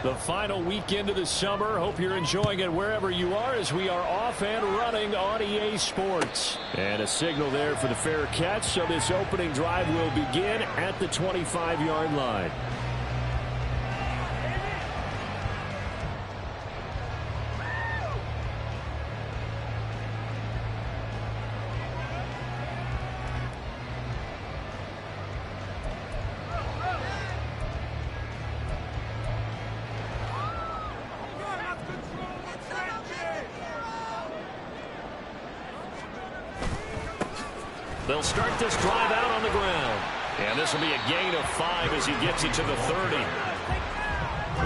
The final weekend of the summer. Hope you're enjoying it wherever you are as we are off and running on EA Sports. And a signal there for the fair catch. So this opening drive will begin at the 25-yard line. They'll start this drive out on the ground. And this will be a gain of 5 as he gets it to the 30.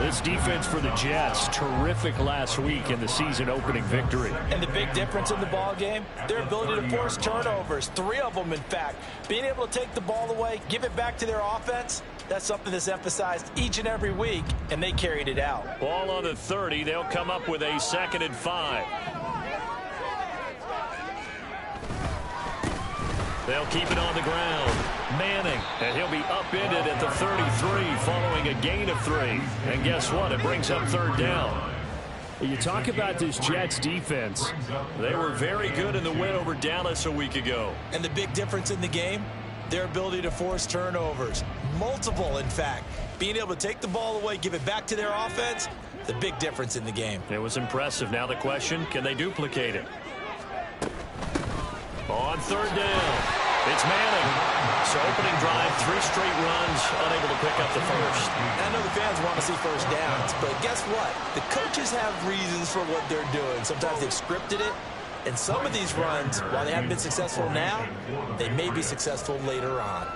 This defense for the Jets, terrific last week in the season-opening victory. And the big difference in the ball game, their ability to force turnovers, 3 of them, in fact. Being able to take the ball away, give it back to their offense, that's something that's emphasized each and every week, and they carried it out. Ball on the 30. They'll come up with a 2nd and 5. They'll keep it on the ground. Manning, and he'll be upended at the 33 following a gain of 3. And guess what? It brings up 3rd down. You talk about this Jets defense. They were very good in the win over Dallas a week ago. And the big difference in the game, their ability to force turnovers. Multiple, in fact. Being able to take the ball away, give it back to their offense, the big difference in the game. It was impressive. Now the question, can they duplicate it? On 3rd down, it's Manning. So opening drive, 3 straight runs, unable to pick up the first. I know the fans want to see first downs, but guess what? The coaches have reasons for what they're doing. Sometimes they've scripted it, and some of these runs, while they haven't been successful now, they may be successful later on.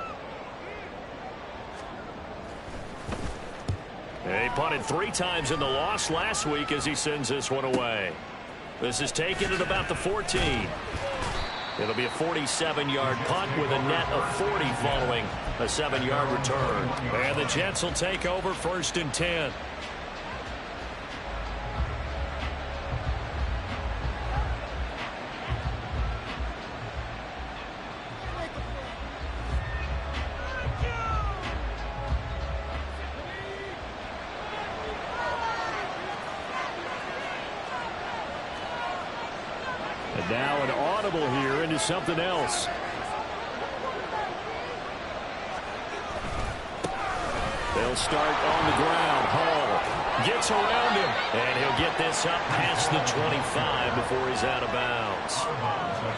He punted 3 times in the loss last week as he sends this one away. This is taken at about the 14. It'll be a 47-yard punt with a net of 40 following a 7-yard return. And the Jets will take over 1st and 10. And now an audible here into something else. They'll start on the ground. Hall gets around him, and he'll get this up past the 25 before he's out of bounds.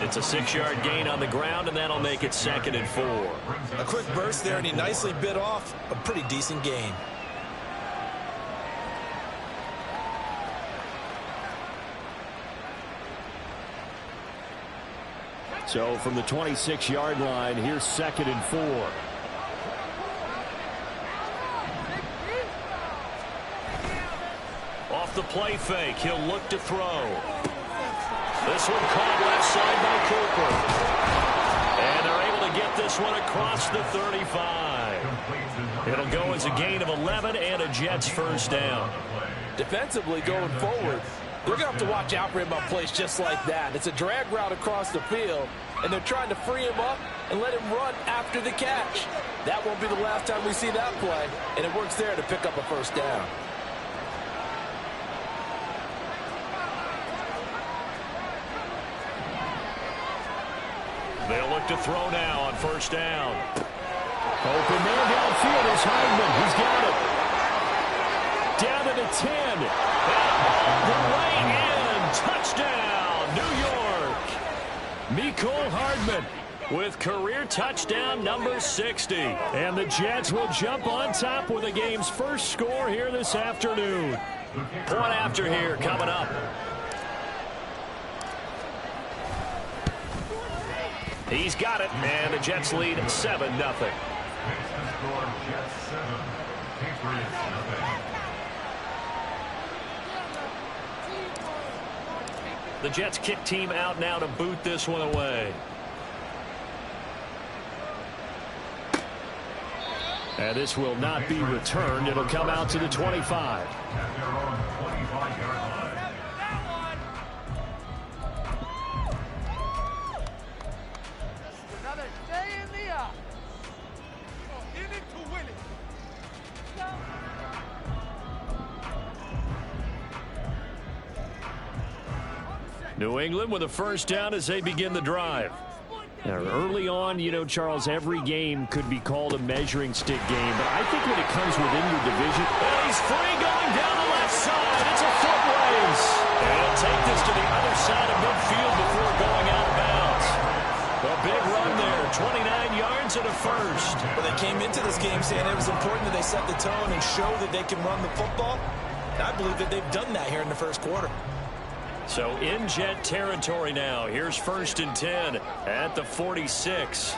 It's a 6-yard gain on the ground, and that'll make it 2nd and 4. A quick burst there, and he nicely bit off a pretty decent gain. So from the 26-yard line, here's 2nd and 4. Off the play fake, he'll look to throw. This one caught left side by Cooper. And they're able to get this one across the 35. It'll go as a gain of 11 and a Jets first down. Defensively going forward, they're going to have to watch out for him on plays just like that. It's a drag route across the field, and they're trying to free him up and let him run after the catch. That won't be the last time we see that play, and it works there to pick up a first down. They'll look to throw now on 1st down. Open man downfield is Hardman. He's got it. Down to the 10. The way in. Touchdown, New York. Mecole Hardman with career touchdown number 60. And the Jets will jump on top with the game's first score here this afternoon. Point after here coming up. He's got it, and the Jets lead 7-0. The Jets kick team out now to boot this one away. And this will not be returned. It'll come out to the 25. New England with a first down as they begin the drive. Now, early on, you know, Charles, every game could be called a measuring stick game, but I think when it comes within your division, he's free going down the left side. It's a foot race. And he'll take this to the other side of midfield before going out of bounds. A big run there, 29 yards and a first. Well, they came into this game saying it was important that they set the tone and show that they can run the football. And I believe that they've done that here in the first quarter. So in Jet territory now. Here's 1st and 10 at the 46.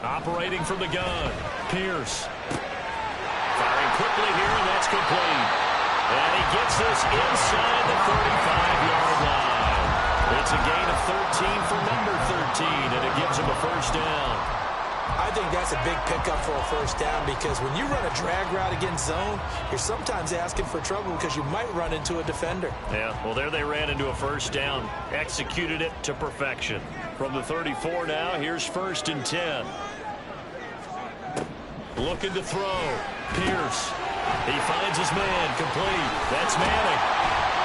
Operating from the gun. Pierce. Firing quickly here, and that's complete. And he gets this inside the 35-yard line. It's a gain of 13 for number 13, and it gives him a first down. I think that's a big pickup for a first down because when you run a drag route against zone, you're sometimes asking for trouble because you might run into a defender. Yeah, well, there they ran into a first down. Executed it to perfection. From the 34 now, here's 1st and 10. Looking to throw. Pierce. He finds his man. Complete. That's Manning.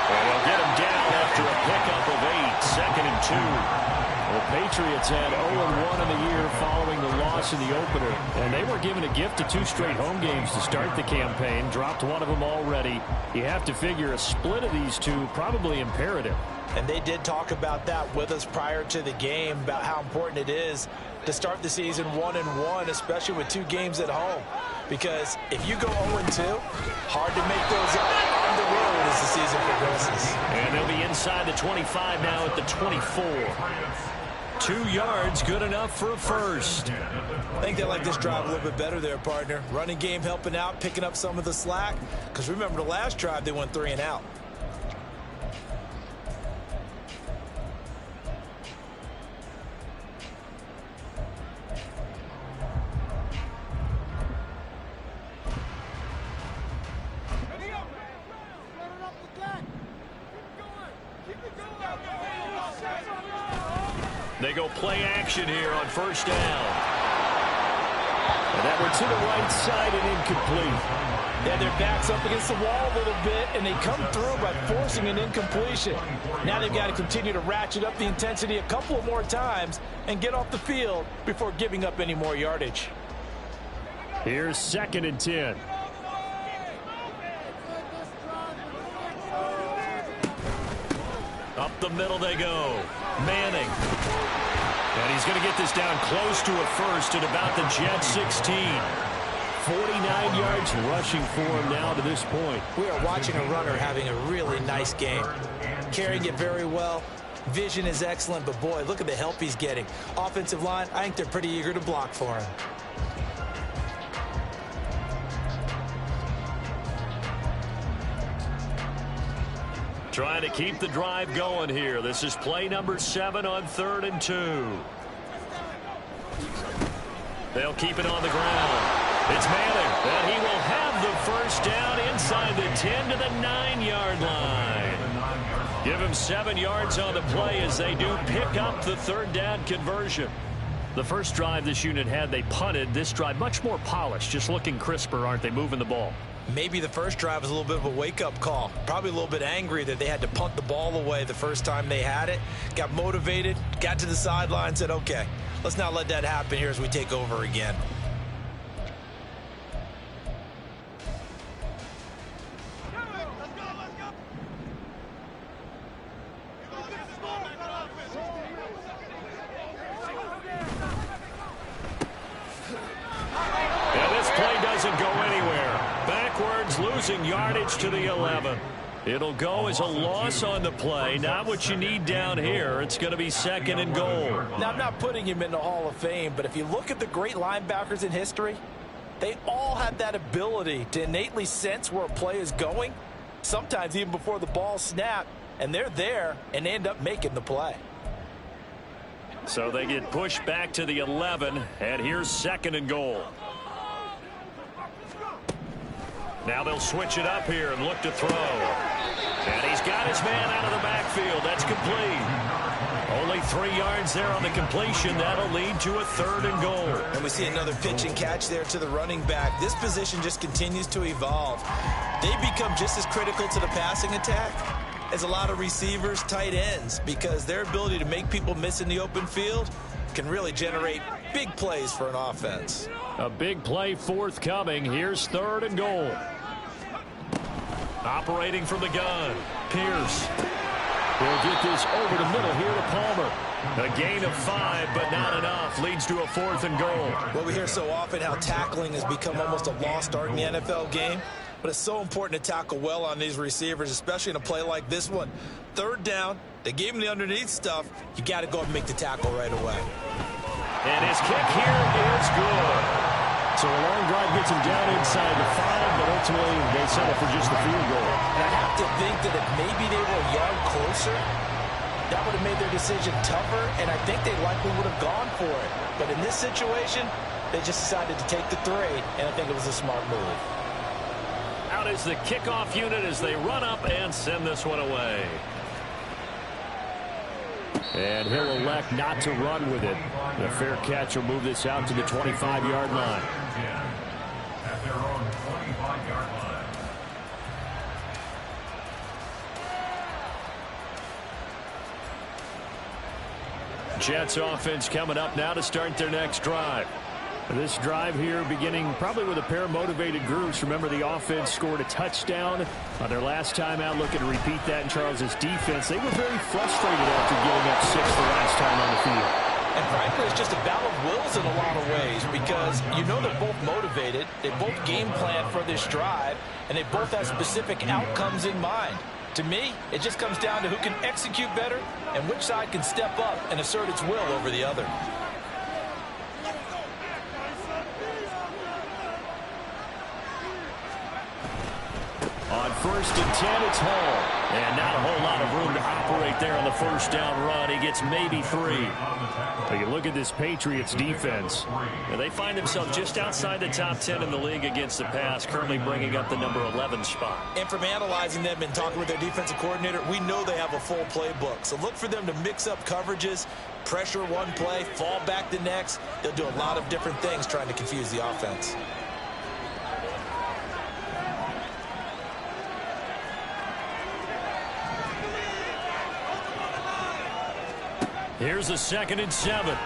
And he'll get him down after a pickup of 8. 2nd and 2. The Patriots had 0-1 in the year following the loss in the opener. And they were given a gift of 2 straight home games to start the campaign. Dropped one of them already. You have to figure a split of these two probably imperative. And they did talk about that with us prior to the game, about how important it is to start the season 1-1, especially with 2 games at home. Because if you go 0-2, hard to make those up on the road as the season progresses. And they'll be inside the 25 now at the 24. 2 yards, good enough for a first. I think they like this drive a little bit better there, partner. Running game helping out, picking up some of the slack. Because remember the last drive, they went 3 and out. They go play action here on first down. And that one to the right side and incomplete. Yeah, their back's up against the wall a little bit, and they come through by forcing an incompletion. Now they've got to continue to ratchet up the intensity a couple of more times and get off the field before giving up any more yardage. Here's 2nd and 10. Up the middle they go. Manning. And he's going to get this down close to a first at about the Jet 16. 49 yards rushing for him now to this point. We are watching a runner having a really nice game. Carrying it very well. Vision is excellent, but boy, look at the help he's getting. Offensive line, I think they're pretty eager to block for him. Trying to keep the drive going here. This is play number 7 on 3rd and 2. They'll keep it on the ground. It's Manning, and he will have the first down inside the 10 to the 9-yard line. Give him 7 yards on the play as they do pick up the 3rd down conversion. The first drive this unit had, they punted. This drive much more polished, just looking crisper, aren't they, moving the ball? Maybe the first drive was a little bit of a wake-up call. Probably a little bit angry that they had to punt the ball away the first time they had it. Got motivated, got to the sideline, said, okay, let's not let that happen here as we take over again. Losing yardage to the 11. It'll go as a loss on the play. Not what you need down here. It's going to be 2nd and goal. Now, I'm not putting him in the Hall of Fame, but if you look at the great linebackers in history, they all have that ability to innately sense where a play is going, sometimes even before the ball snapped, and they're there and they end up making the play. So they get pushed back to the 11, and here's 2nd and goal. Now they'll switch it up here and look to throw. And he's got his man out of the backfield. That's complete. Only 3 yards there on the completion. That'll lead to a 3rd and goal. And we see another pitch and catch there to the running back. This position just continues to evolve. They become just as critical to the passing attack is a lot of receivers, tight ends, because their ability to make people miss in the open field can really generate big plays for an offense. A big play forthcoming. Here's 3rd and goal. Operating from the gun, Pierce. He'll get this over the middle here to Palmer. A gain of 5, but not enough. Leads to a 4th and goal. Well, we hear so often how tackling has become almost a lost art in the NFL game. But it's so important to tackle well on these receivers, especially in a play like this one. 3rd down, they gave him the underneath stuff. You got to go and make the tackle right away. And his kick here is good. So a long drive gets him down inside the 5, but ultimately they settle for just the field goal. And I have to think that if maybe they were a yard closer, that would have made their decision tougher, and I think they likely would have gone for it. But in this situation, they just decided to take the 3, and I think it was a smart move. Out is the kickoff unit as they run up and send this one away. And he'll elect not to run with it. The fair catch will move this out to the 25-yard line. At their own 25-yard line. Jets offense coming up now to start their next drive. This drive here beginning probably with a pair of motivated groups. Remember, the offense scored a touchdown on their last time out. Looking to repeat that in Charles' defense. They were very frustrated after giving up 6 the last time on the field. And frankly, it's just a battle of wills in a lot of ways because you know they're both motivated. They both game plan for this drive, and they both have specific outcomes in mind. To me, it just comes down to who can execute better and which side can step up and assert its will over the other. On 1st and 10, it's Hall. And not a whole lot of room to operate there on the 1st down run. He gets maybe 3. But you look at this Patriots defense. And they find themselves just outside the top 10 in the league against the pass, currently bringing up the number 11 spot. And from analyzing them and talking with their defensive coordinator, we know they have a full playbook. So look for them to mix up coverages, pressure one play, fall back the next. They'll do a lot of different things trying to confuse the offense. Here's a 2nd and 7. Throwing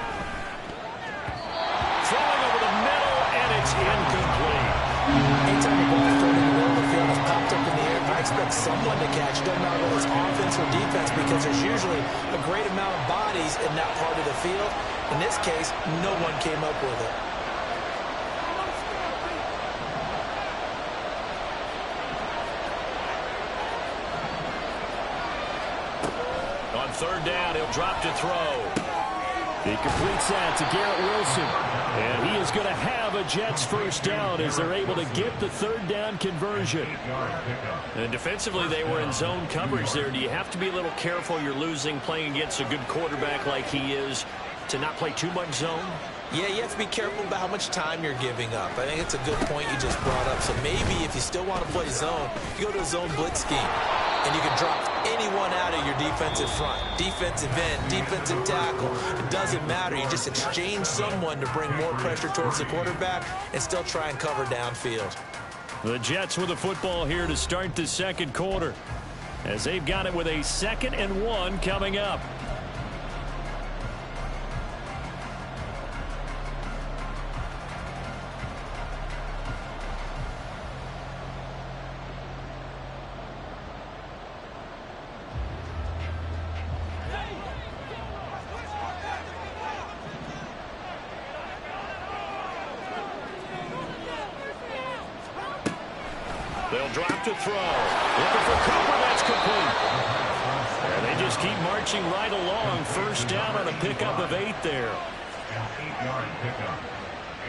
over the middle, and it's incomplete. Anytime the ball is thrown in the middle of the field, it's popped up in the air, I expect someone to catch. It doesn't matter whether it's offense or defense because there's usually a great amount of bodies in that part of the field. In this case, no one came up with it. On 3rd down, he'll drop to throw. He completes that to Garrett Wilson. And he is going to have a Jets 1st down as they're able to get the 3rd down conversion. And defensively, they were in zone coverage there. Do you have to be a little careful? You're losing playing against a good quarterback like he is to not play too much zone? Yeah, you have to be careful about how much time you're giving up. I think it's a good point you just brought up. So maybe if you still want to play zone, you go to a zone blitz scheme. And you can drop anyone out of your defensive front. Defensive end, defensive tackle. It doesn't matter. You just exchange someone to bring more pressure towards the quarterback and still try and cover downfield. The Jets with the football here to start the 2nd quarter as they've got it with a 2nd and 1 coming up. They'll drop to throw. Looking for Cooper. That's complete. And they just keep marching right along. 1st down on a pickup of 8 there. An 8-yard pickup.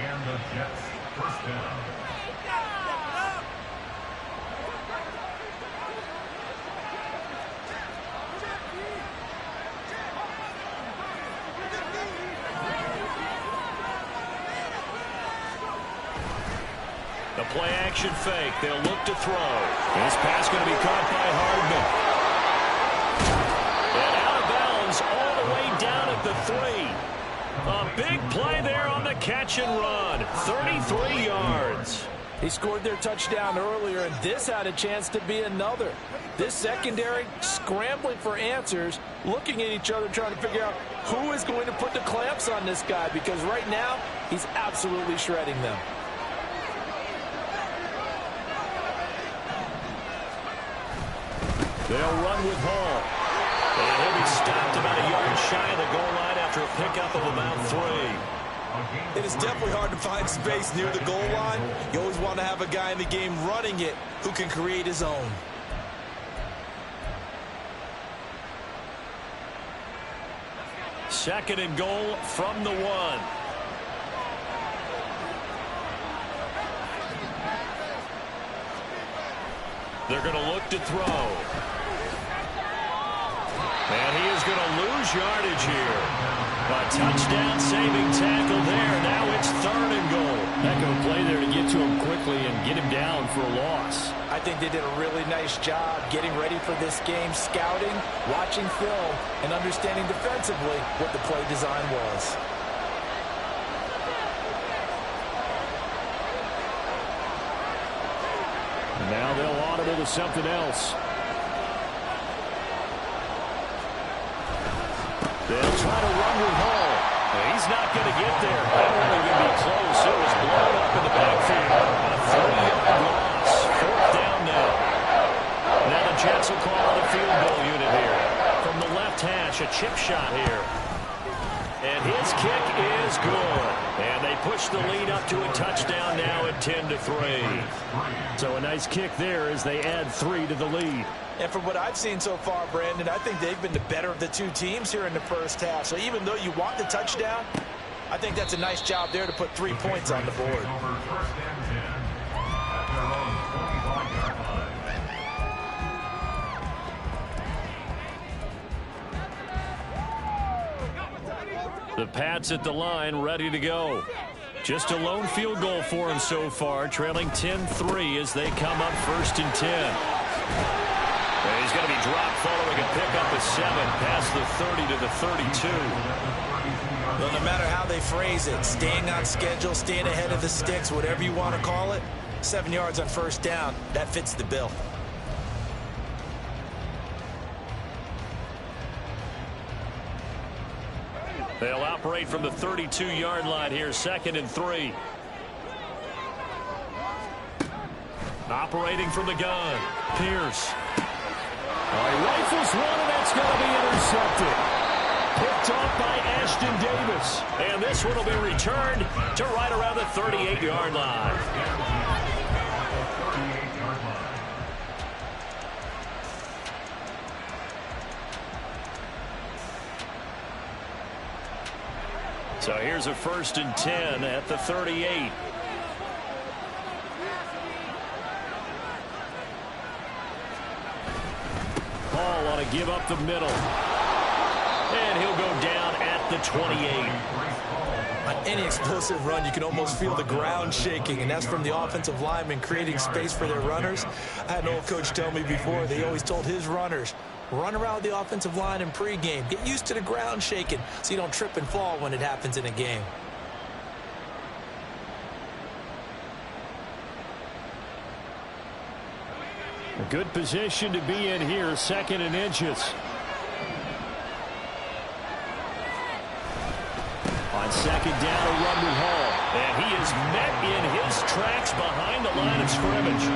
And the Jets 1st down. The play-action fake. They'll look to throw. This pass going to be caught by Hardman. And out of bounds all the way down at the 3. A big play there on the catch and run. 33 yards. He scored their touchdown earlier, and this had a chance to be another. This secondary scrambling for answers, looking at each other, trying to figure out who is going to put the clamps on this guy, because right now he's absolutely shredding them. They'll run with Hall. And he'll be stopped about a yard shy of the goal line after a pickup of about 3. It is definitely hard to find space near the goal line. You always want to have a guy in the game running it who can create his own. Second and goal from the 1. They're going to look to throw. And he is going to lose yardage here. A touchdown-saving tackle there. Now it's 3rd and goal. Heck of a play there to get to him quickly and get him down for a loss. I think they did a really nice job getting ready for this game, scouting, watching film, and understanding defensively what the play design was. And now they'll audible to something else. They'll try to run with Hall. He's not going to get there. That wasn't going to be close. It was blown up in the backfield. A 30-yard loss. 4th down now. Now the Jets will call out a field goal unit here. From the left hash, a chip shot here. And his kick is good. And they push the lead up to a touchdown now at 10-3. So a nice kick there as they add 3 to the lead. And from what I've seen so far, Brandon, I think they've been the better of the two teams here in the first half. So even though you want the touchdown, I think that's a nice job there to put 3 points on the board. The Pats at the line, ready to go. Just a lone field goal for them so far, trailing 10-3 as they come up 1st and 10. He's going to be dropped following a pickup of 7 past the 30 to the 32. Well, no matter how they phrase it, staying on schedule, staying ahead of the sticks, whatever you want to call it, 7 yards on 1st down, that fits the bill. They'll operate from the 32-yard line here, 2nd and 3. Operating from the gun, Pierce. He rifles one, and that's going to be intercepted. Picked off by Ashton Davis. And this one will be returned to right around the 38-yard line. So here's a 1st and 10 at the 38. Hall want to give up the middle. And he'll go down at the 28. On any explosive run, you can almost feel the ground shaking, and that's from the offensive linemen creating space for their runners. I had an old coach tell me before, they always told his runners, run around the offensive line in pregame. Get used to the ground shaking so you don't trip and fall when it happens in a game. A good position to be in here, 2nd and inches. On 2nd down, a run with Hall. And he is met in his tracks behind the line of scrimmage.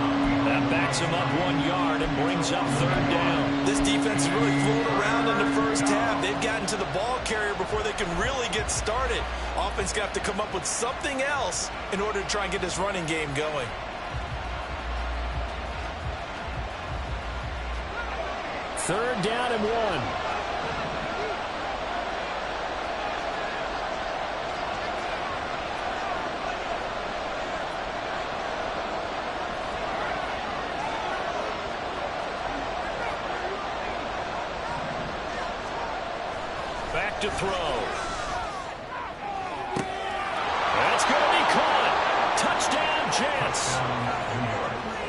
That backs him up 1 yard and brings up 3rd down. This defense has really flown around in the first half. They've gotten to the ball carrier before they can really get started. Offense got to come up with something else in order to try and get this running game going. Third down and 1. Back to throw. That's going to be caught. Touchdown, Jets.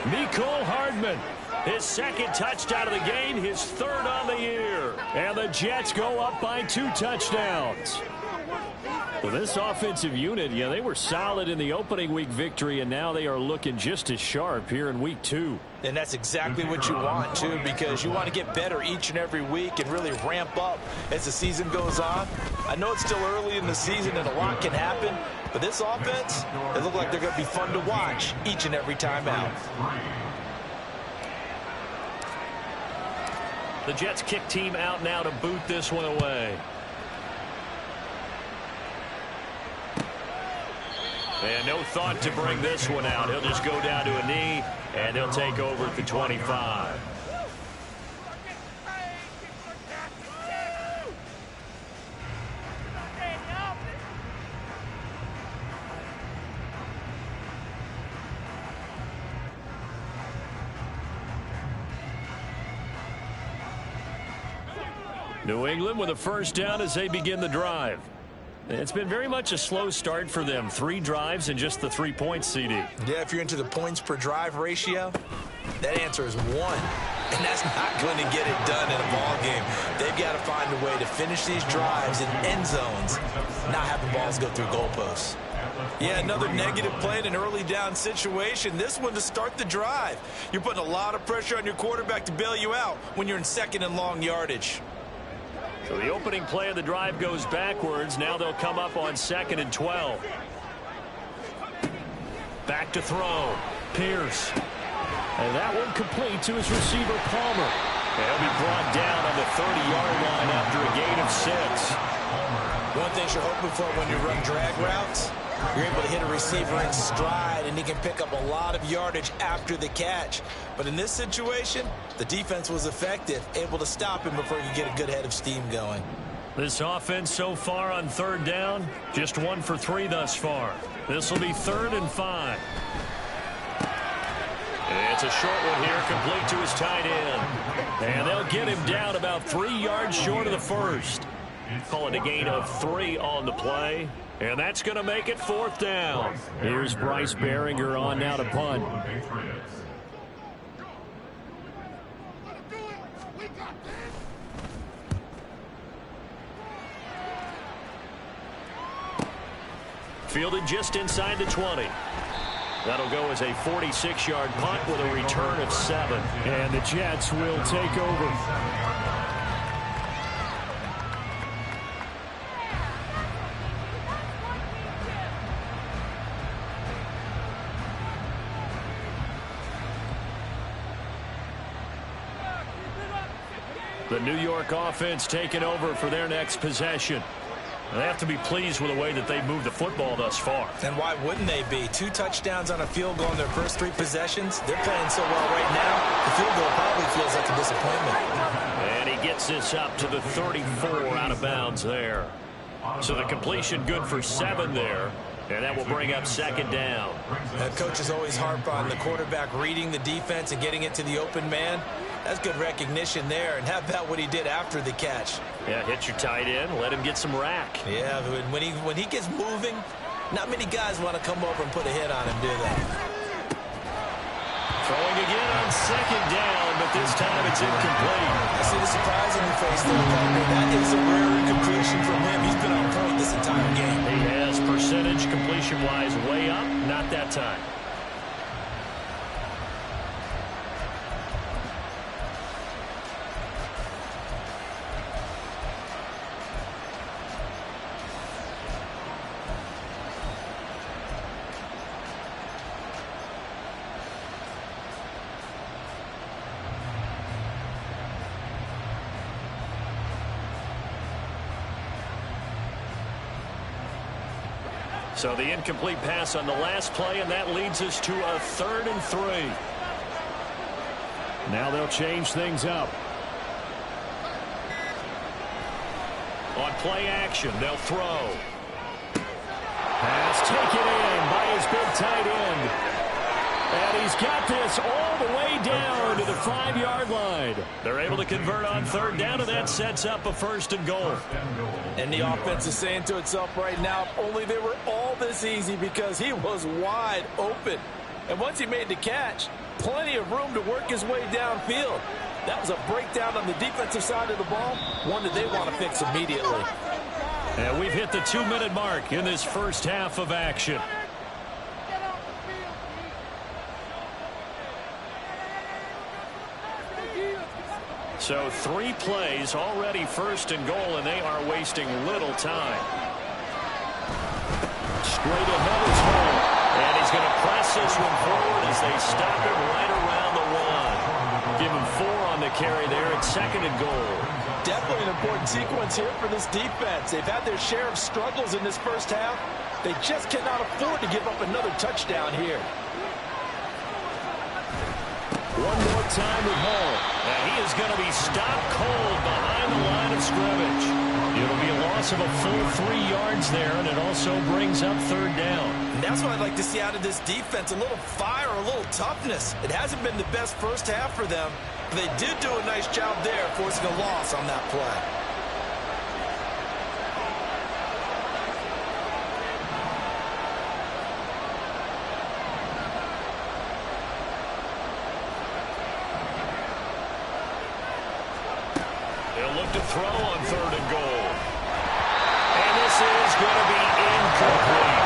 Mecole Hardman. His 2nd touchdown of the game, his 3rd on the year. And the Jets go up by 2 touchdowns. Well, this offensive unit, they were solid in the opening week victory, and now they are looking just as sharp here in week 2. And that's exactly what you want, too, because you want to get better each and every week and really ramp up as the season goes on. I know it's still early in the season and a lot can happen, but this offense, they look like they're going to be fun to watch each and every time out. The Jets kick team out now to boot this one away. And no thought to bring this one out. He'll just go down to a knee, and they'll take over at the 25. New England with a first down as they begin the drive. It's been very much a slow start for them. 3 drives and just the 3 points, CD. Yeah, if you're into the points per drive ratio, that answer is 1. And that's not going to get it done in a ball game. They've got to find a way to finish these drives in end zones, not having balls go through goalposts. Yeah, another negative play in an early down situation. This one to start the drive. You're putting a lot of pressure on your quarterback to bail you out when you're in second and long yardage. So the opening play of the drive goes backwards. Now they'll come up on 2nd and 12. Back to throw. Pierce. And that one complete to his receiver, Palmer. And he'll be brought down on the 30-yard line after a gain of 6. One thing you're hoping for when you run drag routes, you're able to hit a receiver in stride, and he can pick up a lot of yardage after the catch. But in this situation, the defense was effective, able to stop him before he could get a good head of steam going. This offense so far on 3rd down, just 1 for 3 thus far. This will be 3rd and 5. It's a short one here, complete to his tight end. And they'll get him down about 3 yards short of the first. Call it a gain of 3 on the play. And that's going to make it 4th down. Here's Bryce Baringer on now to punt. Fielded just inside the 20. That'll go as a 46-yard punt with a return of 7. And the Jets will take over. The New York offense taking over for their next possession. They have to be pleased with the way that they've moved the football thus far. And why wouldn't they be? 2 touchdowns on a field goal in their first 3 possessions. They're playing so well right now, the field goal probably feels like a disappointment. And he gets this up to the 34 out of bounds there. So the completion good for 7 there. And that will bring up 2nd down. Coaches always harp on the quarterback reading the defense and getting it to the open man. That's good recognition there. And how about what he did after the catch? Yeah, hit your tight end, let him get some rack. Yeah, when he gets moving, not many guys want to come over and put a hit on him, do they? Throwing again on 2nd down, but this time it's incomplete. I see the surprise in your face there, Parker. That is a rare incompletion from him. He's been on point this entire game. He has percentage completion-wise way up, not that time. So the incomplete pass on the last play, and that leads us to a 3rd and 3. Now they'll change things up. On play action, they'll throw. Pass taken in by his big tight end. And he's got this all the way down to the 5-yard line. They're able to convert on 3rd down, and that sets up a 1st and goal. And the offense is saying to itself right now, if only they were all this easy, because he was wide open. And once he made the catch, plenty of room to work his way downfield. That was a breakdown on the defensive side of the ball, one that they want to fix immediately. And we've hit the 2-minute mark in this first half of action. So 3 plays already first and goal, and they are wasting little time. Straight ahead is Hull. And he's going to press this one forward as they stop him right around the 1. Give him 4 on the carry there at 2nd and goal. Definitely an important sequence here for this defense. They've had their share of struggles in this first half. They just cannot afford to give up another touchdown here. One more time with Hull. And he is going to be stopped cold behind the line of scrimmage. It'll be a loss of a full 3 yards there, and it also brings up 3rd down. And that's what I'd like to see out of this defense, a little fire, a little toughness. It hasn't been the best first half for them, but they did do a nice job there forcing a loss on that play. They'll look to throw on 3rd and goal. And this is going to be incomplete.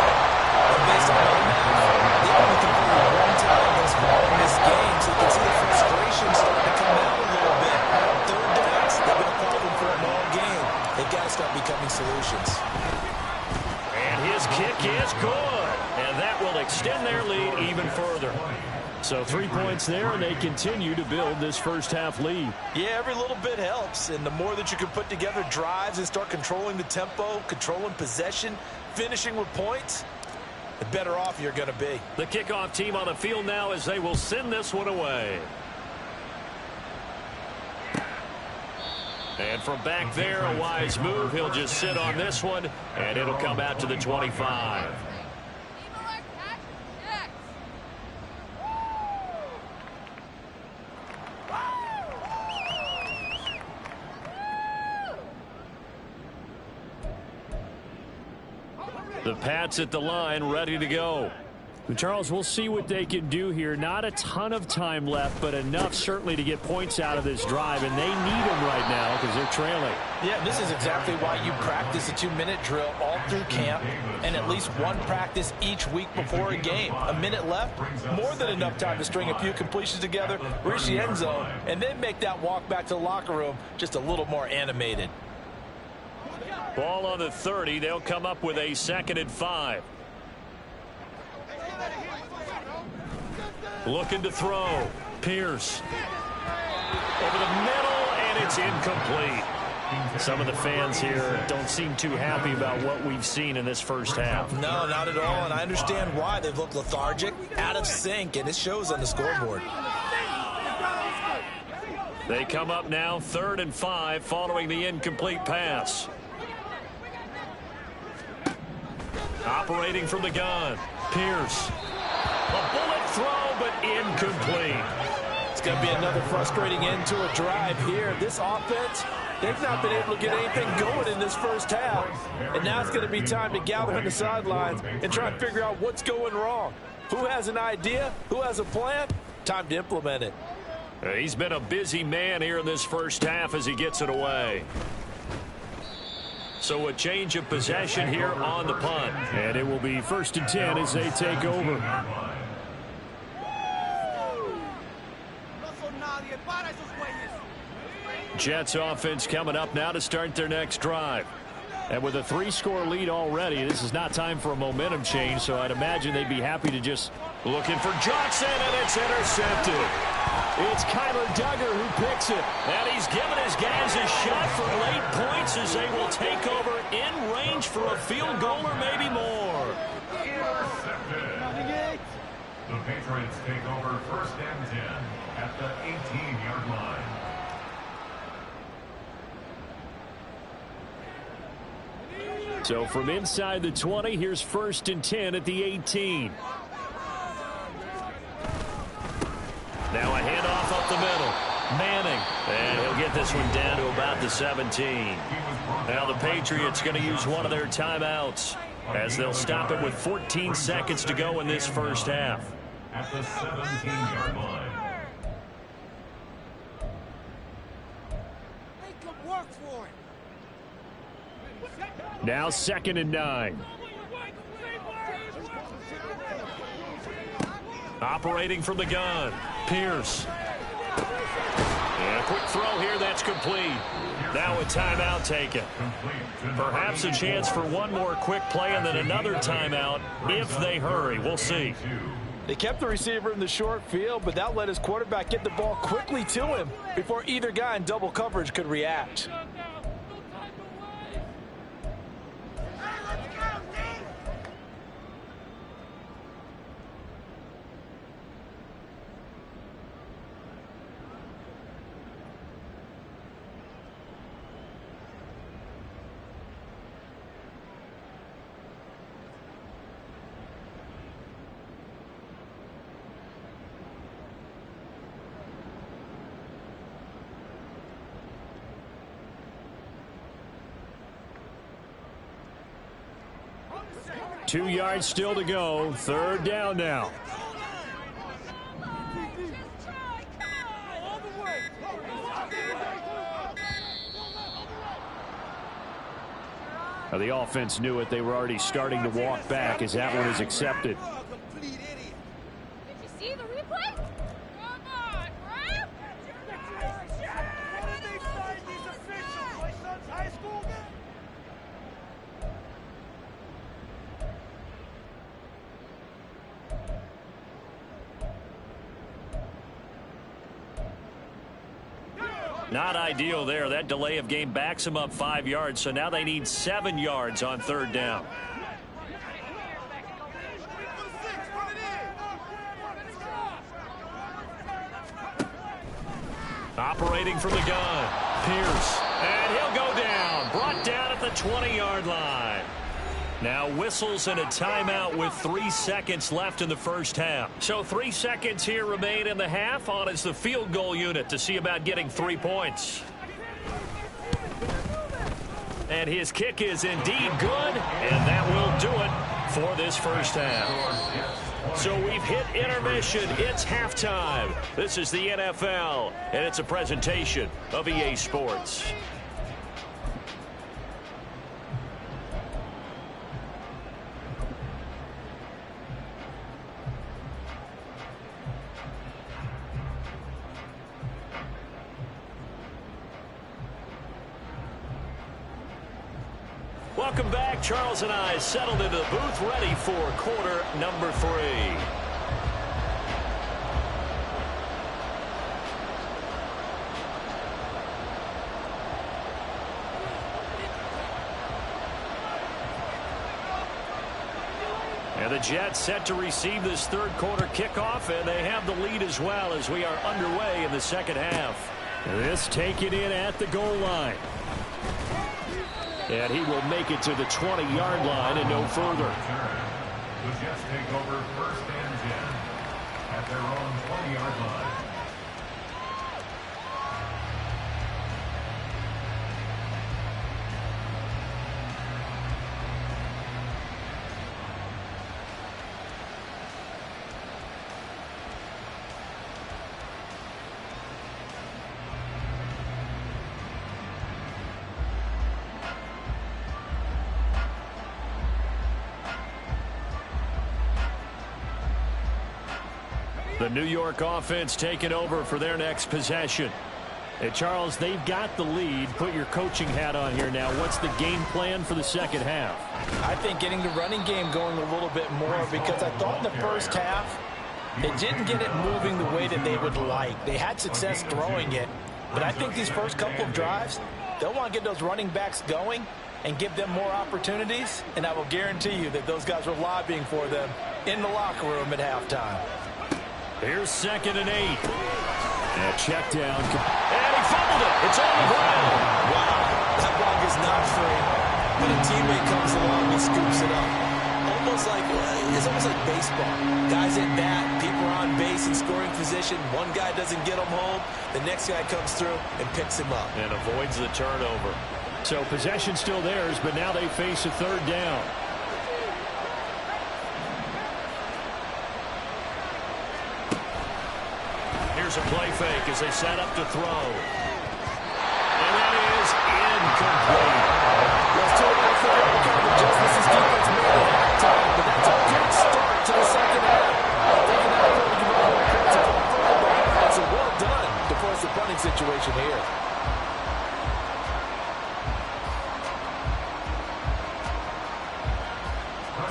Based on the math, they only completed 1 time thus far in this game, so you can see the frustration starting to come out a little bit. 3rd downs, they've been a problem for them all game. They've got to start becoming solutions. And his kick is good. And that will extend their lead even further. So 3 points there, and they continue to build this first half lead. Yeah, every little bit helps, and the more that you can put together drives and start controlling the tempo, controlling possession, finishing with points, the better off you're going to be. The kickoff team on the field now as they will send this one away. And from back there, a wise move. He'll just sit on this one, and it'll come out to the 25. The Pats at the line, ready to go. Charles, we'll see what they can do here. Not a ton of time left, but enough certainly to get points out of this drive, and they need them right now because they're trailing. Yeah, this is exactly why you practice a 2-minute drill all through camp and at least one practice each week before a game. A minute left, more than enough time to string a few completions together, reach the end zone, and then make that walk back to the locker room just a little more animated. Ball on the 30. They'll come up with a 2nd and 5. Looking to throw. Pierce. Over the middle, and it's incomplete. Some of the fans here don't seem too happy about what we've seen in this first half. No, not at all, and I understand why. They've looked lethargic, out of sync, and it shows on the scoreboard. They come up now 3rd and 5 following the incomplete pass. Operating from the gun. Pierce. A bullet throw, but incomplete. It's going to be another frustrating end to a drive here. This offense, they've not been able to get anything going in this first half. And now it's going to be time to gather on the sidelines and try and figure out what's going wrong. Who has an idea? Who has a plan? Time to implement it. He's been a busy man here in this first half as he gets it away. So a change of possession here on the punt. And it will be 1st and 10 as they take over. Jets offense coming up now to start their next drive. And with a 3-score lead already, this is not time for a momentum change, so I'd imagine they'd be happy to just... Looking for Johnson, and it's intercepted. It's Kyler Duggar who picks it. And he's given his guys a shot for late points as they will take over in range for a field goal or maybe more. Intercepted. The Patriots take over 1st and 10 at the 18-yard line. So from inside the 20, here's 1st and 10 at the 18. Now a handoff up the middle. Manning. And he'll get this one down to about the 17. Now the Patriots going to use one of their timeouts as they'll stop it with 14 seconds to go in this first half. At the 17-yard line. Make him work for it. Now 2nd and 9. Operating from the gun, Pierce. And a quick throw here, that's complete. Now a timeout taken. Perhaps a chance for one more quick play and then another timeout if they hurry. We'll see. They kept the receiver in the short field, but that let his quarterback get the ball quickly to him before either guy in double coverage could react. Two yards still to go. 3rd down now. The offense knew it. They were already starting to walk back as that one is accepted. Did you see the replay? Come on, bro! What did they find these officials? My son's high school? Not ideal there. That delay of game backs them up 5 yards, so now they need 7 yards on 3rd down. Operating from the gun, Pierce. And he'll go down. Brought down at the 20-yard line. Now whistles and a timeout with 3 seconds left in the first half. So 3 seconds here remain in the half. On is the field goal unit to see about getting 3 points. And his kick is indeed good, and that will do it for this first half. So we've hit intermission. It's halftime. This is the NFL, and it's a presentation of EA Sports. Welcome back. Charles and I settled into the booth, ready for quarter number 3. And the Jets set to receive this 3rd quarter kickoff, and they have the lead as well as we are underway in the 2nd half. This taken in at the goal line. And he will make it to the 20-yard line and no further. The Jets take over 1st and 10 at their own 20-yard line. The New York offense taking over for their next possession. Hey, Charles, they've got the lead. Put your coaching hat on here now. What's the game plan for the 2nd half? I think getting the running game going a little bit more, because I thought in the first half they didn't get it moving the way that they would like. They had success throwing it, but I think these first couple of drives, they'll want to get those running backs going and give them more opportunities, and I will guarantee you that those guys were lobbying for them in the locker room at halftime. Here's 2nd and 8. And a check down. And he fumbled it. It's on the ground. Wow, that ball is not free. But a teammate comes along and scoops it up. It's almost like baseball. Guys at bat, people are on base in scoring position. One guy doesn't get them home. The next guy comes through and picks him up. And avoids the turnover. So possession still theirs, but now they face a 3rd down. Here's a play fake as they set up to throw. And that is incomplete. Let's do it Just as his defense made it at halftime, but that's a good start to the second half. They're not going to give up more points to go further, and so well done to force the punting situation here.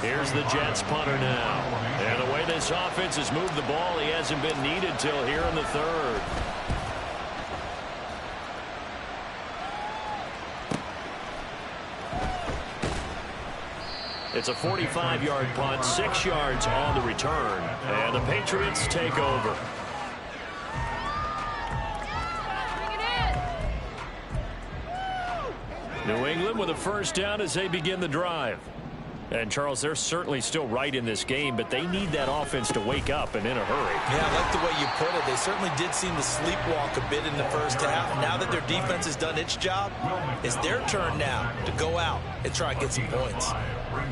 Here's the Jets punter now. And the way this offense has moved the ball, he hasn't been needed till here in the third. It's a 45-yard punt, 6 yards on the return. And the Patriots take over. New England with a first down as they begin the drive. And, Charles, they're certainly still right in this game, but they need that offense to wake up and in a hurry. Yeah, I like the way you put it. They certainly did seem to sleepwalk a bit in the first half. Now that their defense has done its job, it's their turn now to go out and try and get some points.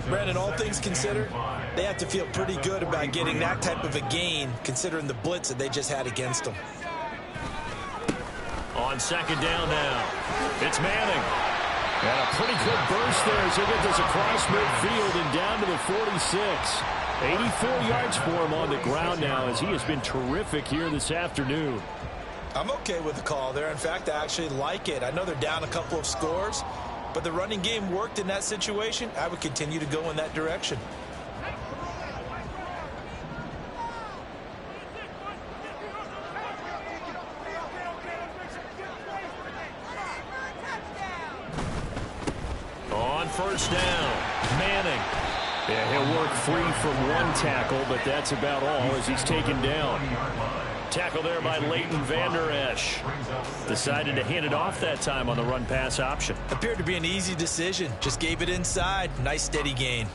Brandon, all things considered, they have to feel pretty good about getting that type of a gain, considering the blitz that they just had against them. On second down now, it's Manning. And a pretty good burst there as he gets this across midfield and down to the 46. 84 yards for him on the ground now as he has been terrific here this afternoon. I'm okay with the call there. In fact, I actually like it. I know they're down a couple of scores, but the running game worked in that situation. I would continue to go in that direction. First down, Manning. Yeah, he'll work free from one tackle, but that's about all as he's taken down. Tackle there by Leighton Vander Esch. Decided to hand it off that time on the run-pass option. Appeared to be an easy decision. Just gave it inside. Nice steady gain.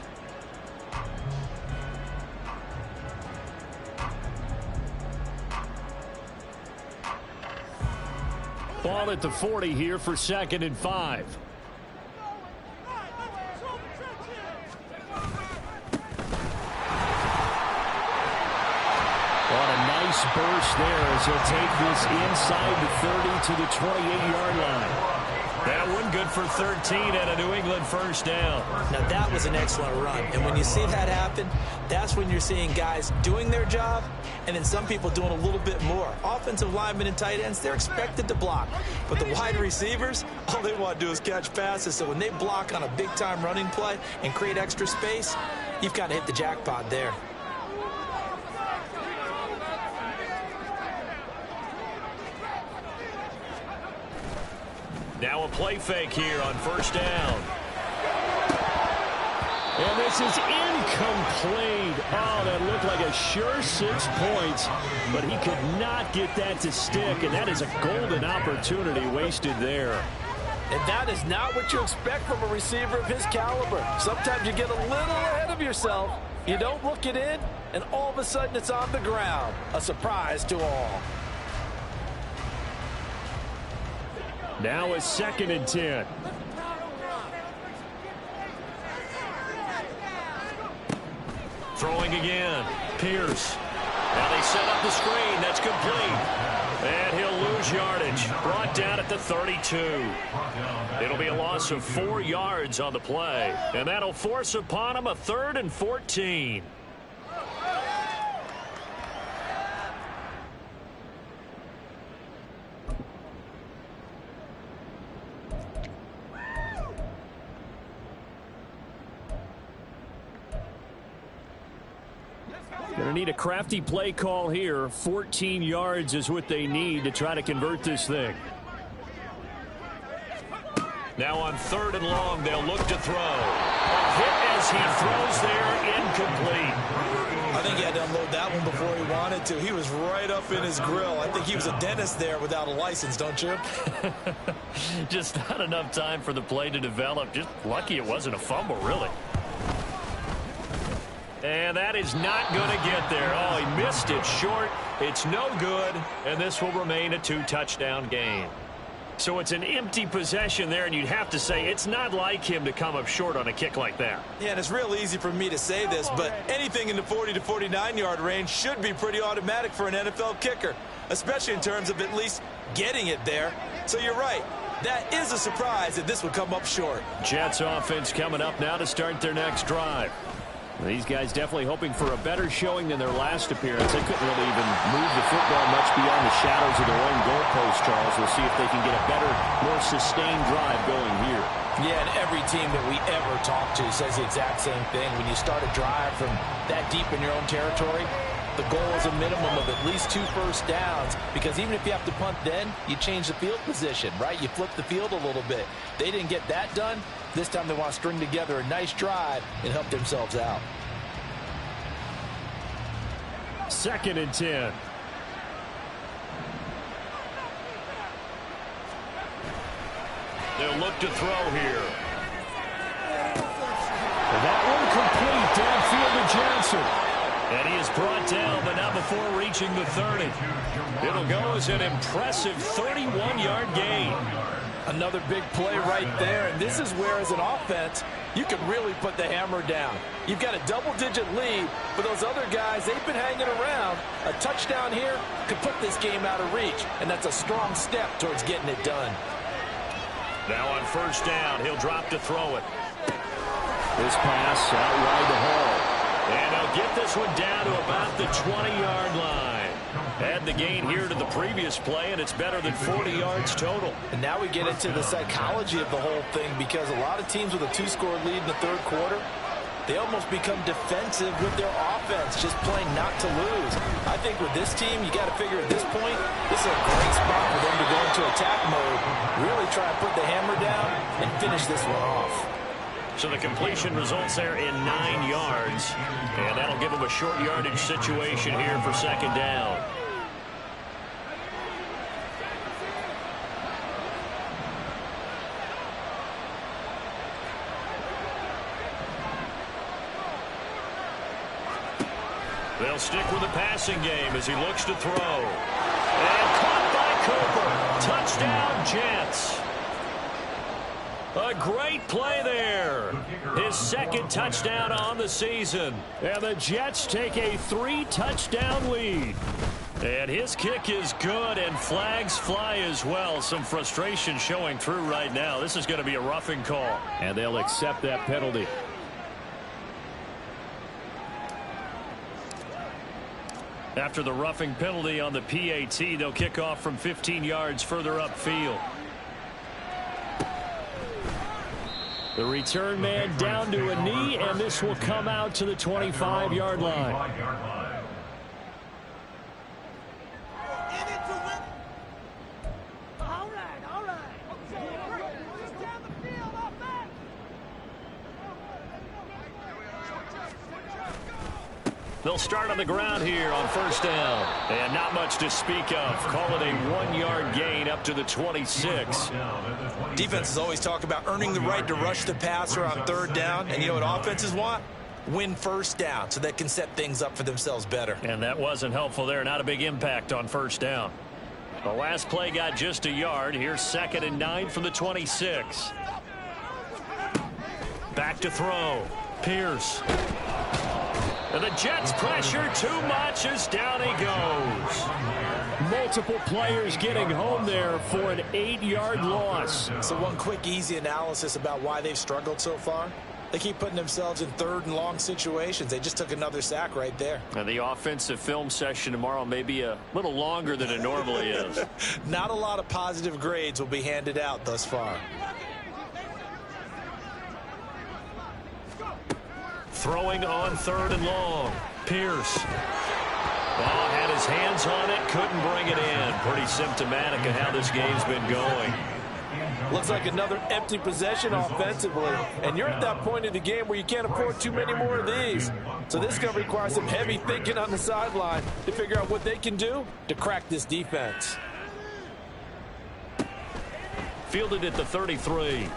Ball at the 40 here for 2nd and 5. Burst there as he'll take this inside the 30 to the 28-yard line. That one good for 13 and a New England first down. Now that was an excellent run, and when you see that happen, that's when you're seeing guys doing their job and then some people doing a little bit more. Offensive linemen and tight ends, they're expected to block, but the wide receivers, all they want to do is catch passes. So when they block on a big-time running play and create extra space, you've got to hit the jackpot there. Now a play fake here on first down. And this is incomplete. Oh, that looked like a sure 6 points, but he could not get that to stick, and that is a golden opportunity wasted there. And that is not what you expect from a receiver of his caliber. Sometimes you get a little ahead of yourself. You don't look it in, and all of a sudden it's on the ground. A surprise to all. Now a 2nd and 10. Throwing again. Pierce. Now they set up the screen. That's complete. And he'll lose yardage. Brought down at the 32. It'll be a loss of 4 yards on the play. And that'll force upon him a 3rd and 14. Going to need a crafty play call here. 14 yards is what they need to try to convert this thing. Now on 3rd and long, they'll look to throw. Hit as he throws there, incomplete. I think he had to unload that one before he wanted to. He was right up in his grill. I think he was a dentist there without a license, don't you? Just not enough time for the play to develop. Just lucky it wasn't a fumble, really. And that is not going to get there. Oh, he missed it short. It's no good, and this will remain a 2-touchdown game. So it's an empty possession there, and you'd have to say it's not like him to come up short on a kick like that. Yeah, and it's real easy for me to say this, but anything in the 40 to 49-yard range should be pretty automatic for an NFL kicker, especially in terms of at least getting it there. So you're right. That is a surprise that this would come up short. Jets offense coming up now to start their next drive. These guys definitely hoping for a better showing than their last appearance. They couldn't really even move the football much beyond the shadows of their own goalpost, Charles. We'll see if they can get a better, more sustained drive going here. Yeah, and every team that we ever talk to says the exact same thing. When you start a drive from that deep in your own territory, the goal is a minimum of at least 2 first downs, because even if you have to punt then, you change the field position, right? You flip the field a little bit. They didn't get that done. This time they want to string together a nice drive and help themselves out. 2nd and 10. They'll look to throw here. And that one complete downfield to Johnson. And he is brought down, but not before reaching the 30. It'll go as an impressive 31-yard gain. Another big play right there, and this is where, as an offense, you can really put the hammer down. You've got a double-digit lead, but those other guys, they've been hanging around. A touchdown here could put this game out of reach, and that's a strong step towards getting it done. Now on 1st down, he'll drop to throw it. This pass out wide to Hall. And he'll get this one down to about the 20-yard line. Add the gain here to the previous play, and it's better than 40 yards total. And now we get into the psychology of the whole thing, because a lot of teams with a 2-score lead in the 3rd quarter, they almost become defensive with their offense, just playing not to lose. I think with this team, you got to figure at this point, this is a great spot for them to go into attack mode, really try and put the hammer down and finish this one off. So the completion results there in 9 yards, and that'll give them a short yardage situation here for 2nd down. They'll stick with the passing game as he looks to throw. And caught by Cooper. Touchdown, Jets. A great play there. His 2nd touchdown on the season. And the Jets take a 3-touchdown lead. And his kick is good, and flags fly as well. Some frustration showing through right now. This is going to be a roughing call. And they'll accept that penalty. After the roughing penalty on the PAT, they'll kick off from 15 yards further upfield. The return man down to a knee, and this will come out to the 25-yard line. They'll start on the ground here on 1st down. And not much to speak of. Call it a 1-yard gain up to the 26. Defenses always talk about earning the right to rush the passer on 3rd down. And you know what offenses want? Win 1st down so they can set things up for themselves better. And that wasn't helpful there. Not a big impact on 1st down. The last play got just a yard. Here's 2nd and 9 from the 26. Back to throw. Pierce. And the Jets pressure too much as down he goes. Multiple players getting home there for an 8-yard loss. So one quick, easy analysis about why they've struggled so far. They keep putting themselves in 3rd and long situations. They just took another sack right there. And the offensive film session tomorrow may be a little longer than it normally is. Not a lot of positive grades will be handed out thus far. Throwing on 3rd and long. Pierce. Oh, had his hands on it, couldn't bring it in. Pretty symptomatic of how this game's been going. Looks like another empty possession offensively, and you're at that point in the game where you can't afford too many more of these. So this is going to require some heavy thinking on the sideline to figure out what they can do to crack this defense. Fielded at the 33.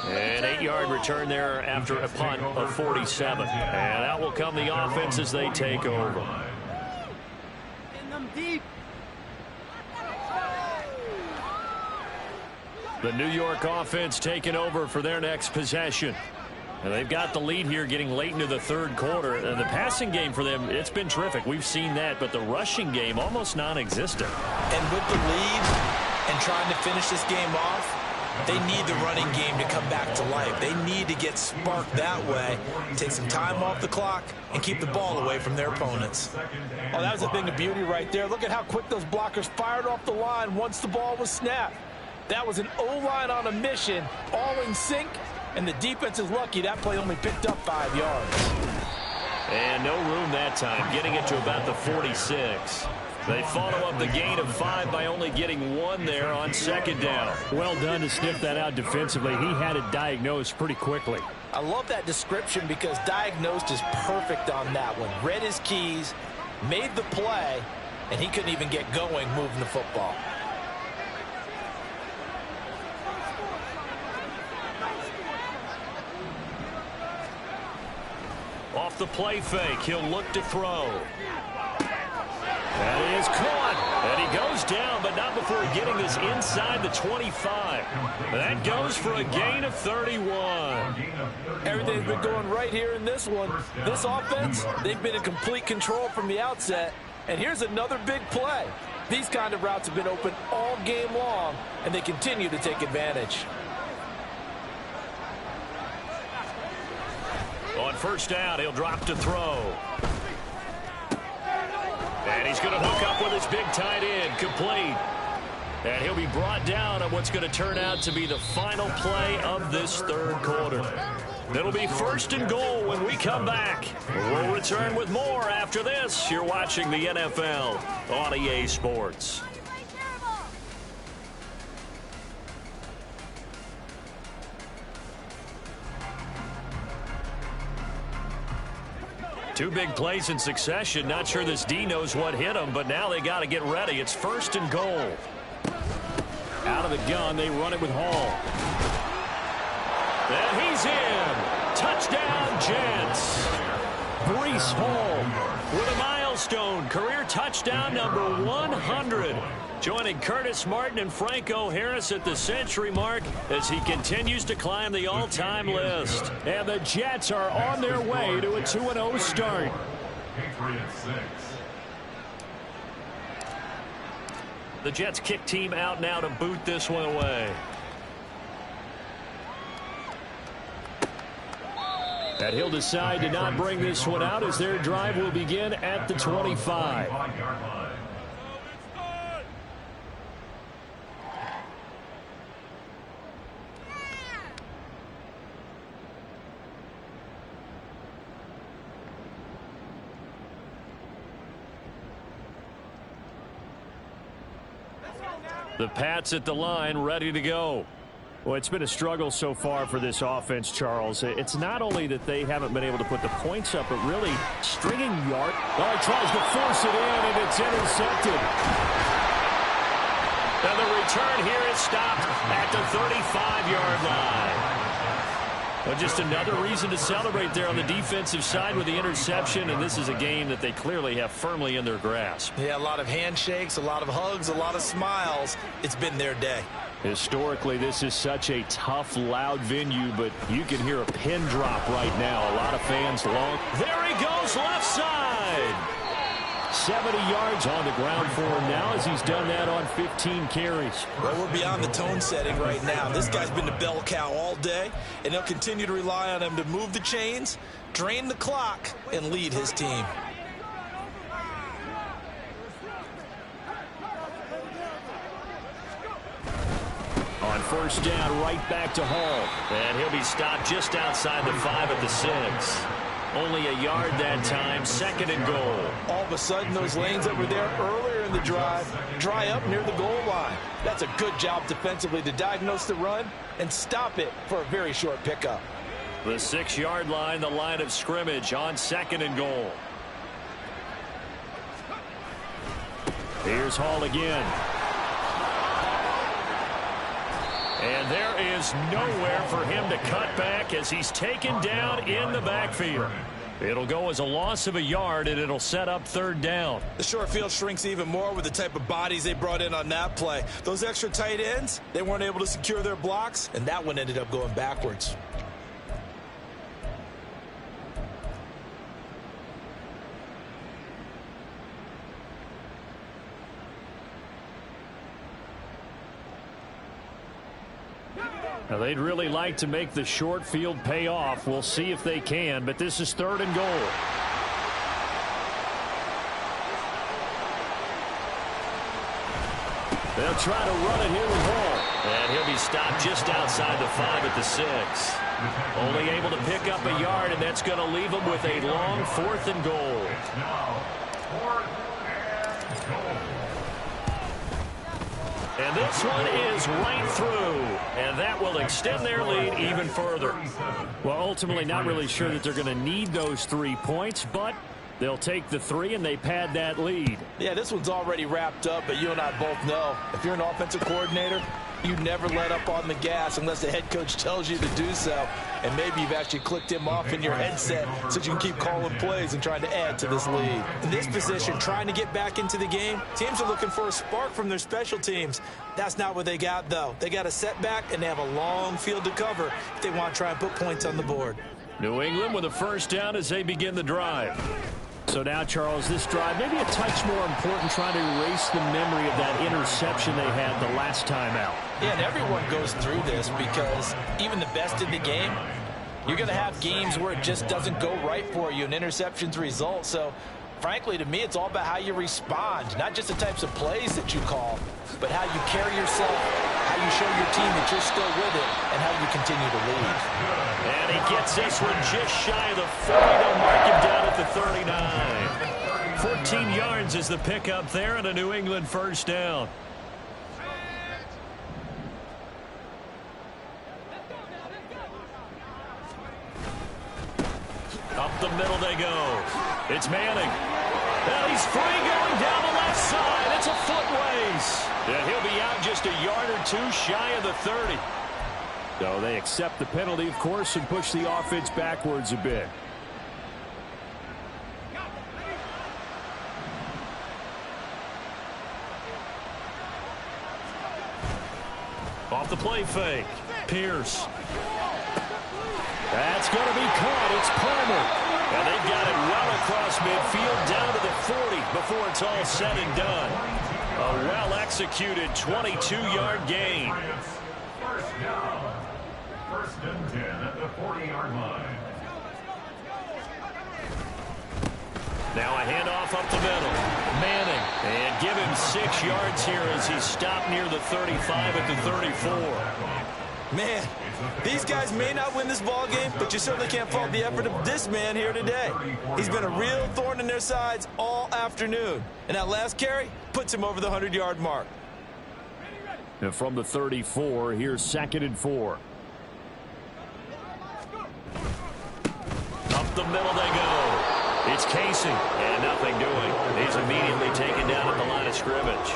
An 8-yard return there after a punt of 47. And out will come the offense as they take over. The New York offense taking over for their next possession. And they've got the lead here getting late into the 3rd quarter. And the passing game for them, it's been terrific. We've seen that, but the rushing game almost non-existent. And with the lead and trying to finish this game off, They need the running game to come back to life. They need to get sparked that way, take some time off the clock, and keep the ball away from their opponents. Oh, that was a thing of beauty right there. Look at how quick those blockers fired off the line once the ball was snapped. That was an O-line on a mission, all in sync, and the defense is lucky that play only picked up 5 yards. And no room that time, getting it to about the 46. They follow up the gain of 5 by only getting 1 there on second down. Well done to sniff that out defensively. He had it diagnosed pretty quickly. I love that description because diagnosed is perfect on that one. Read his keys, made the play, and he couldn't even get going moving the football. Off the play fake, he'll look to throw. That is caught. And he goes down, but not before getting this inside the 25. That goes for a gain of 31. Everything's been going right here in this one. This offense, they've been in complete control from the outset. And here's another big play. These kind of routes have been open all game long, and they continue to take advantage. On first down, he'll drop to throw. And he's going to hook up with his big tight end, complete. And he'll be brought down on what's going to turn out to be the final play of this third quarter. It'll be 1st and goal when we come back. We'll return with more after this. You're watching the NFL on EA Sports. Two big plays in succession. Not sure this D knows what hit him, but now they got to get ready. It's 1st and goal. Out of the gun, they run it with Hall. And he's in. Touchdown, Jets. Breece Hall with a milestone. Career touchdown number 100. Joining Curtis Martin and Franco Harris at the century mark as he continues to climb the all-time list. And the Jets are on their way to a 2-0 start. Patriots 6. The Jets kick team out now to boot this one away. And he'll decide to not bring this one out as their drive will begin at the 25. The Pats at the line, ready to go. Well, it's been a struggle so far for this offense, Charles. It's not only that they haven't been able to put the points up, but really stringing yard. Oh, he tries to force it in, and it's intercepted. And the return here is stopped at the 35-yard line. Well, just another reason to celebrate there on the defensive side with the interception, and this is a game that they clearly have firmly in their grasp. Yeah, a lot of handshakes, a lot of hugs, a lot of smiles. It's been their day. Historically, this is such a tough, loud venue, but you can hear a pin drop right now. A lot of fans long. There he goes, left side. 70 yards on the ground for him now as he's done that on 15 carries. Well, we're beyond the tone setting right now. This guy's been the bell cow all day, and they'll continue to rely on him to move the chains, drain the clock, and lead his team. On first down, right back to Hall. And he'll be stopped just outside the 5 at the 6. Only a yard that time, 2nd and goal. All of a sudden, those lanes that were there earlier in the drive dry up near the goal line. That's a good job defensively to diagnose the run and stop it for a very short pickup. The 6-yard line, the line of scrimmage on 2nd and goal. Here's Hall again. And there is nowhere for him to cut back as he's taken down in the backfield. It'll go as a loss of a yard, and it'll set up 3rd down. The short field shrinks even more with the type of bodies they brought in on that play. Those extra tight ends, they weren't able to secure their blocks, and that one ended up going backwards. Now, they'd really like to make the short field pay off. We'll see if they can, but this is 3rd and goal. They'll try to run it here with Hall. And he'll be stopped just outside the 5 at the 6. Only able to pick up a yard, and that's going to leave him with a long 4th and goal. And this one is right through, and that will extend their lead even further. Well, ultimately, not really sure that they're going to need those 3 points, but they'll take the 3, and they pad that lead. Yeah, this one's already wrapped up, but you and I both know if you're an offensive coordinator, you never let up on the gas unless the head coach tells you to do so. And maybe you've actually clicked him off in your headset so you can keep calling plays and trying to add to this lead. In this position, trying to get back into the game, teams are looking for a spark from their special teams. That's not what they got, though. They got a setback, and they have a long field to cover if they want to try and put points on the board. New England with a 1st down as they begin the drive. So now, Charles, this drive maybe a touch more important, trying to erase the memory of that interception they had the last time out. Yeah, and everyone goes through this because even the best in the game, you're going to have games where it just doesn't go right for you, and interceptions result. So, frankly, to me, it's all about how you respond, not just the types of plays that you call, but how you carry yourself, how you show your team that you're still with it, and how you continue to lead. And he gets this one just shy of the 40. They'll mark him down at the 39. 14 yards is the pickup there, and a New England 1st down. Up the middle they go. It's Manning. And he's free going down the left side. It's a foot race. And he'll be out just a yard or 2 shy of the 30. So they accept the penalty, of course, and push the offense backwards a bit. Off the play fake. Pierce. That's going to be caught. It's Palmer. And they've got it well across midfield down to the 40 before it's all said and done. A well-executed 22-yard gain. 1st down. 1st and 10 at the 40-yard line. Now a handoff up the middle. Manning. And give him 6 yards here as he's stopped near the 35 at the 34. Man, these guys may not win this ball game, but you certainly can't fault the effort of this man here today. He's been a real thorn in their sides all afternoon. And that last carry puts him over the 100-yard mark. And from the 34, here's 2nd and 4. Up the middle they go. It's Casey, and nothing doing. He's immediately taken down at the line of scrimmage.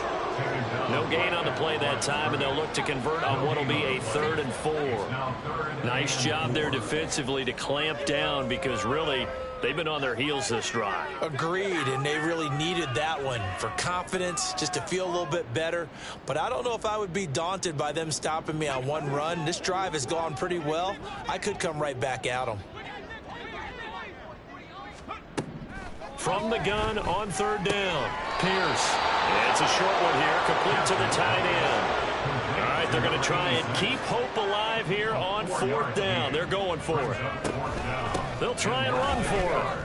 No gain on the play that time, and they'll look to convert on what will be a 3rd and 4. Nice job there defensively to clamp down because really they've been on their heels this drive. Agreed, and they really needed that one for confidence, just to feel a little bit better. But I don't know if I would be daunted by them stopping me on one run. This drive has gone pretty well. I could come right back at them. From the gun on 3rd down, Pierce. It's a short one here, complete to the tight end. All right, they're going to try and keep hope alive here on 4th down. They're going for it. They'll try and run for it.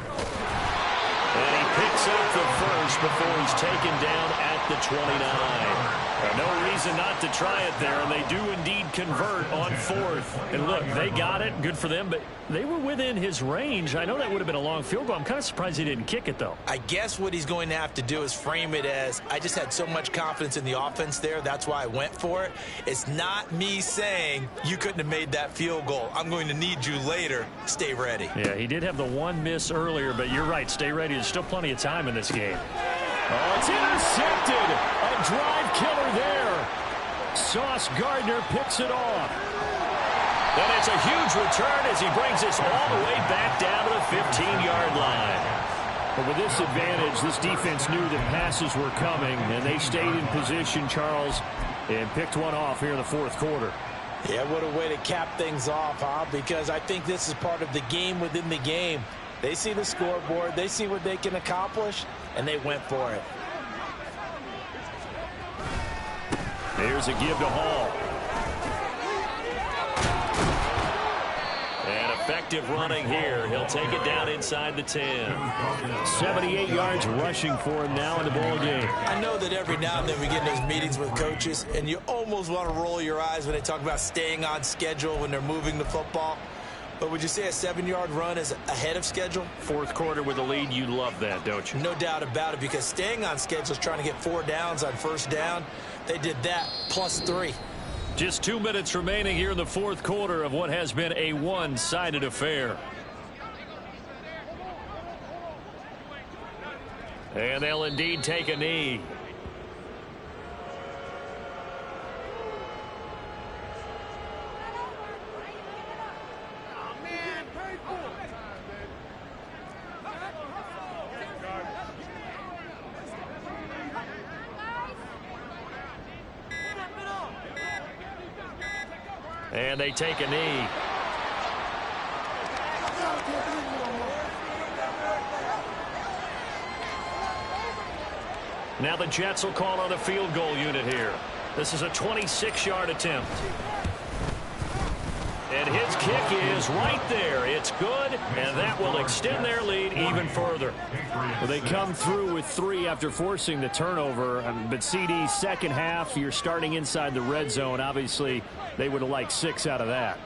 And he picks up the 1st before he's taken down at the 29. No reason not to try it there, and they do indeed convert on 4th. And look, they got it. Good for them, but they were within his range. I know that would have been a long field goal. I'm kind of surprised he didn't kick it, though. I guess what he's going to have to do is frame it as, I just had so much confidence in the offense there, that's why I went for it. It's not me saying you couldn't have made that field goal. I'm going to need you later. Stay ready. Yeah, he did have the one miss earlier, but you're right. Stay ready. There's still plenty of time in this game. Oh, it's intercepted. A drive killer there. Sauce Gardner picks it off. And it's a huge return as he brings us all the way back down to the 15-yard line. But with this advantage, this defense knew that passes were coming, and they stayed in position, Charles, and picked one off here in the 4th quarter. Yeah, what a way to cap things off, huh? Because I think this is part of the game within the game. They see the scoreboard, they see what they can accomplish, and they went for it. Here's a give to Hall. effective running here. He'll take it down inside the 10. 78 yards rushing for him now in the ball game. I know that every now and then we get in those meetings with coaches, and you almost want to roll your eyes when they talk about staying on schedule when they're moving the football. But would you say a 7-yard run is ahead of schedule? Fourth quarter with a lead, you love that, don't you? No doubt about it, because staying on schedule is trying to get 4 downs on first down. They did that +3. Just 2 minutes remaining here in the fourth quarter of what has been a one-sided affair. And they'll indeed take a knee. And they take a knee. Now the Jets will call on a field goal unit here. This is a 26-yard attempt. And his kick is right there. It's good, and that will extend their lead even further. Well, they come through with 3 after forcing the turnover. But CD, second half, you're starting inside the red zone. Obviously, they would have liked 6 out of that.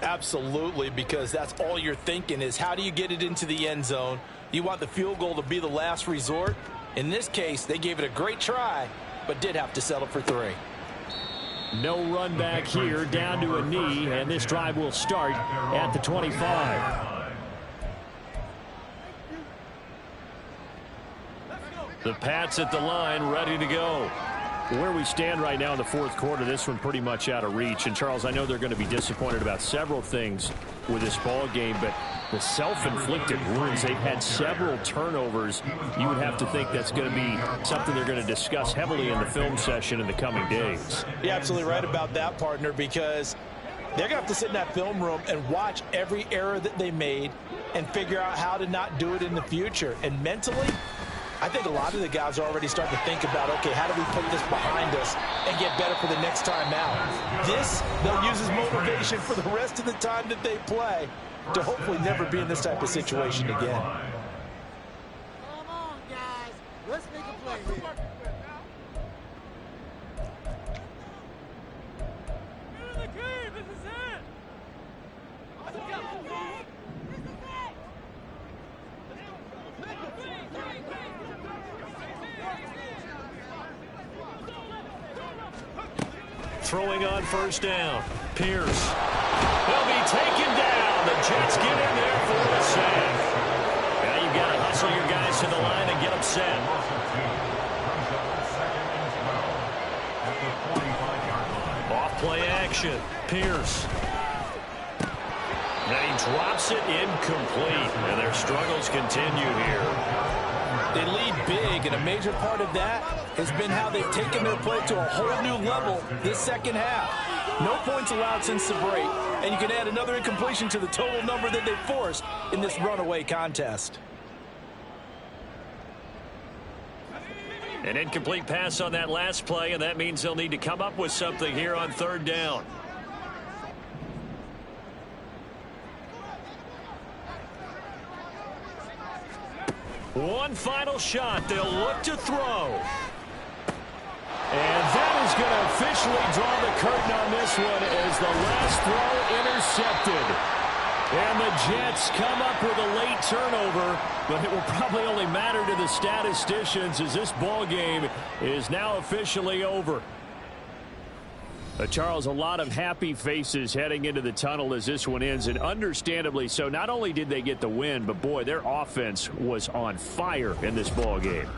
Absolutely, because that's all you're thinking is how do you get it into the end zone? You want the field goal to be the last resort. In this case, they gave it a great try, but did have to settle for 3. No run back here, down to a knee, and this drive will start at the 25. The Pats at the line, ready to go. Where we stand right now in the fourth quarter, this one pretty much out of reach. And, Charles, I know they're going to be disappointed about several things with this ball game, but the self-inflicted wounds, they've had several turnovers. You would have to think that's going to be something they're going to discuss heavily in the film session in the coming days. You're absolutely right about that, partner, because they're going to have to sit in that film room and watch every error that they made and figure out how to not do it in the future. And mentally, I think a lot of the guys are already starting to think about, okay, how do we put this behind us and get better for the next time out? This, they'll use as motivation for the rest of the time that they play to hopefully never be in this type of situation again. Come on, guys. Let's make a play here. Throwing on first down. Pierce. They'll be taken down. The Jets get in there for a sack. Now you've got to hustle your guys to the line and get them set. Off play action. Pierce. Now he drops it incomplete. And their struggles continue here. They lead big, and a major part of that has been how they've taken their play to a whole new level this second half. No points allowed since the break, and you can add another incompletion to the total number that they forced in this runaway contest. An incomplete pass on that last play, and that means they'll need to come up with something here on third down. One final shot. They'll look to throw. And that is going to officially draw the curtain on this one as the last throw intercepted. And the Jets come up with a late turnover, but it will probably only matter to the statisticians as this ball game is now officially over. Charles, a lot of happy faces heading into the tunnel as this one ends, and understandably so. Not only did they get the win, but boy, their offense was on fire in this ball game.